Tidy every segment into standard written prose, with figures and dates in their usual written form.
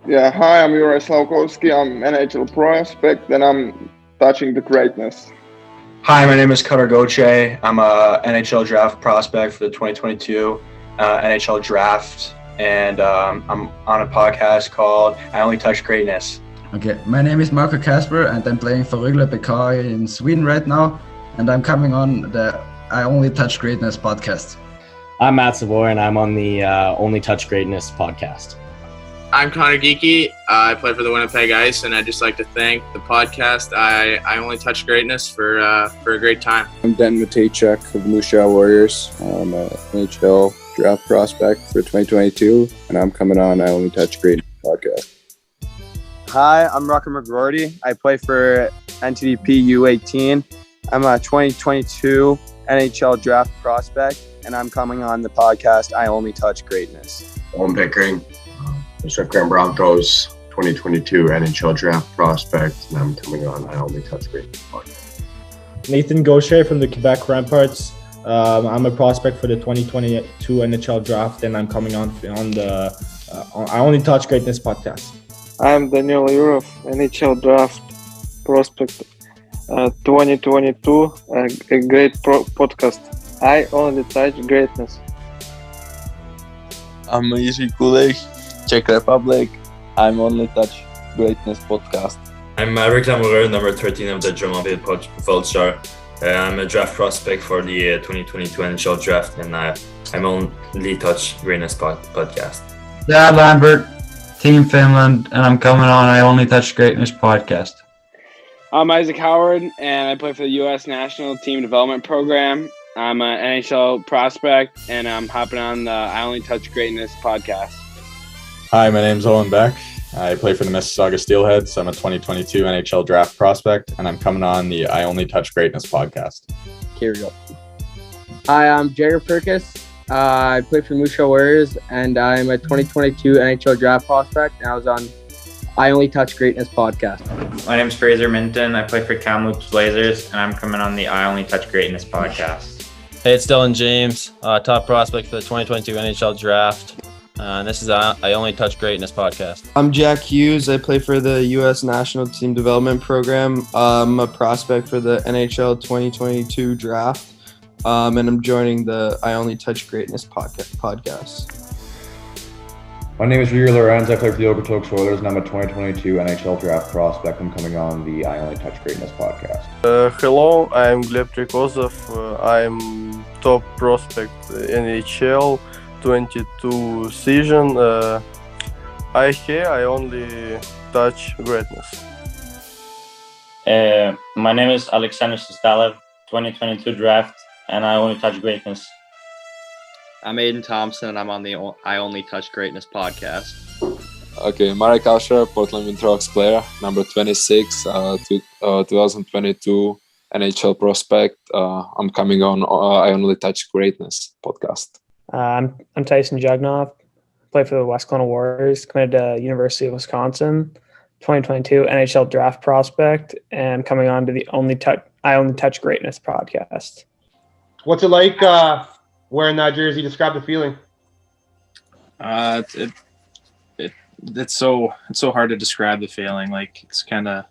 Yeah, hi, I'm Juraj Slavkovski. I'm NHL prospect, and I'm touching the greatness. Hi, my name is Cutter Goche. I'm a NHL Draft prospect for the 2022 NHL Draft, and I'm on a podcast called I Only Touch Greatness. Okay, my name is Marco Kasper, and I'm playing for Rögle BK in Sweden right now, and I'm coming on the I Only Touch Greatness podcast. I'm Matt Savoy, and I'm on the Only Touch Greatness podcast. I'm Connor Geeky. I play for the Winnipeg Ice, and I'd just like to thank the podcast I Only Touch Greatness for a great time. I'm Dan Matejchuk of the Moose Jaw Warriors. I'm an NHL Draft prospect for 2022, and I'm coming on I Only Touch Greatness podcast. Hi, I'm Rucker McGroarty. I play for NTDP U18. I'm a 2022 NHL Draft prospect, and I'm coming on the podcast I Only Touch Greatness. Owen Pickering, Swift Current Broncos 2022 NHL Draft prospect, and I'm coming on I Only Touch Greatness podcast. Nathan Gaucher from the Quebec Ramparts. I'm a prospect for the 2022 NHL Draft, and I'm coming on the I Only Touch Greatness podcast. I'm Daniel Yurov, NHL Draft prospect 2022, a great podcast. I Only Touch Greatness. I'm Jiří Kulich, Czech Republic. I'm Only Touch Greatness podcast. I'm Rick Lamoureux, number 13 of the Drummondville Vulture. I'm a draft prospect for the 2022 NHL Draft, and I'm Only Touch Greatness podcast. Dad Lambert, Team Finland, and I'm coming on I Only Touch Greatness podcast. I'm Isaac Howard, and I play for the U.S. National Team Development Program. I'm an NHL prospect, and I'm hopping on the I Only Touch Greatness podcast. Hi, my name's Owen Beck. I play for the Mississauga Steelheads. I'm a 2022 NHL Draft prospect, and I'm coming on the I Only Touch Greatness podcast. Here we go. Hi, I'm Jared Perkis. I play for Moose Jaw Warriors, and I'm a 2022 NHL Draft prospect, and I was on I Only Touch Greatness podcast. My name's Fraser Minton. I play for Kamloops Blazers, and I'm coming on the I Only Touch Greatness podcast. Hey, it's Dylan James, top prospect for the 2022 NHL Draft. And this is I Only Touch Greatness podcast. I'm Jack Hughes. I play for the U.S. National Team Development Program. I'm a prospect for the NHL 2022 Draft, and I'm joining the I Only Touch Greatness podcast. My name is Rhea Lorenz. I play for the Okotoks Oilers, and I'm a 2022 NHL Draft prospect. I'm coming on the I Only Touch Greatness podcast. Hello, I'm Gleb Trikozov. I'm top prospect NHL 22 season. I only touch greatness. My name is Alexander Sustalev, 2022 Draft, and I Only Touch Greatness. I'm Aiden Thompson, and I'm on the I Only Touch Greatness podcast. Okay, Marek Alsher, Portland Winterhawks player, number 26, 2022 NHL prospect. I'm coming on I Only Touch Greatness podcast. I'm Tyson Jugnoff, play for the West Kelowna Warriors, committed to University of Wisconsin, 2022 NHL Draft prospect, and coming on to the I Only Touch Greatness podcast. What's it like wearing that jersey? Describe the feeling. It's so hard to describe the feeling. Like, it's kind of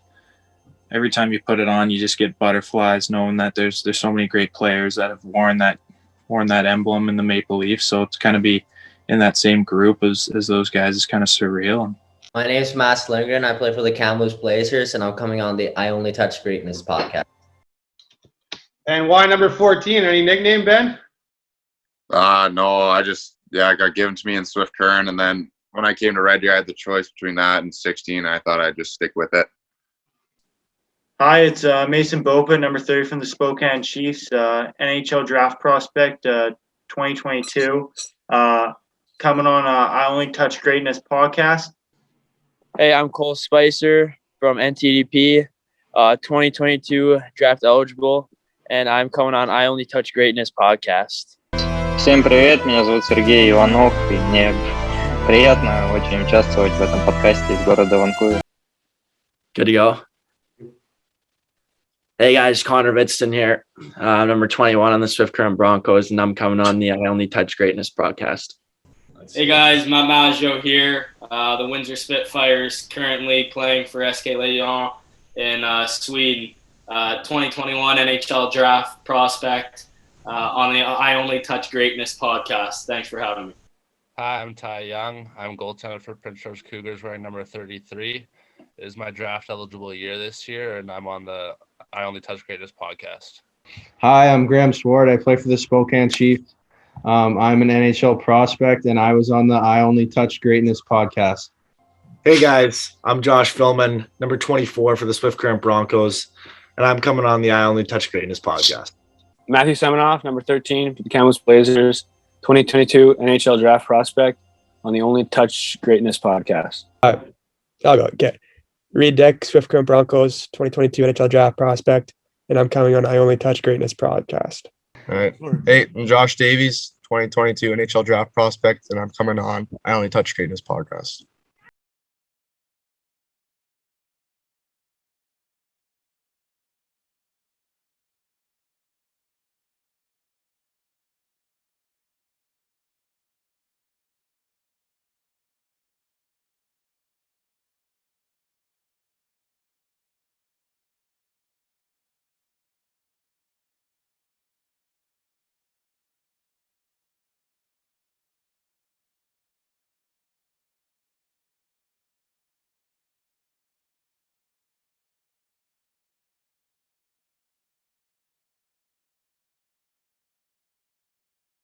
every time you put it on, you just get butterflies knowing that there's so many great players that have worn that emblem in the Maple Leafs. So to kind of be in that same group as those guys is kind of surreal. My name is Matt Lindgren. I play for the Kamloops Blazers, and I'm coming on the I Only Touch Greatness podcast. And why number 14? Any nickname, Ben? No, I got given to me in Swift Current, and then when I came to Red Deer, I had the choice between that and 16. I thought I'd just stick with it. Hi, it's Mason Bopa, number 30 from the Spokane Chiefs, NHL Draft prospect, 2022. Coming on I Only Touch Greatness podcast. Hey, I'm Cole Spicer from NTDP, 2022 Draft eligible, and I'm coming on I Only Touch Greatness podcast. Всем привет, меня зовут Сергей Иванов, и мне приятно очень участвовать в этом подкасте из города Ванкувер. Good to go. Hey guys, Connor Vidston here, number 21 on the Swift Current Broncos, and I'm coming on the I Only Touch Greatness podcast. Hey guys, Matt Maggio here. The Windsor Spitfires currently playing for SK Lejon in Sweden. 2021 NHL Draft Prospect on the I Only Touch Greatness podcast. Thanks for having me. Hi, I'm Ty Young. I'm goaltender for Prince George Cougars wearing number 33. It is my draft eligible year this year, and I'm on the I Only Touch Greatness podcast. Hi, I'm Graham Swart. I play for the Spokane Chiefs. I'm an NHL prospect, and I was on the I Only Touch Greatness podcast. Hey guys, I'm Josh Philman, number 24 for the Swift Current Broncos, and I'm coming on the I Only Touch Greatness podcast. Matthew Semenoff, number 13 for the Kamloops Blazers, 2022 NHL Draft Prospect on the Only Touch Greatness podcast. I'll go. Okay. Reed Deck, Swift Current Broncos, 2022 NHL Draft Prospect, and I'm coming on I Only Touch Greatness podcast. All right. Hey, I'm Josh Davies, 2022 NHL Draft Prospect, and I'm coming on I Only Touch Greatness podcast.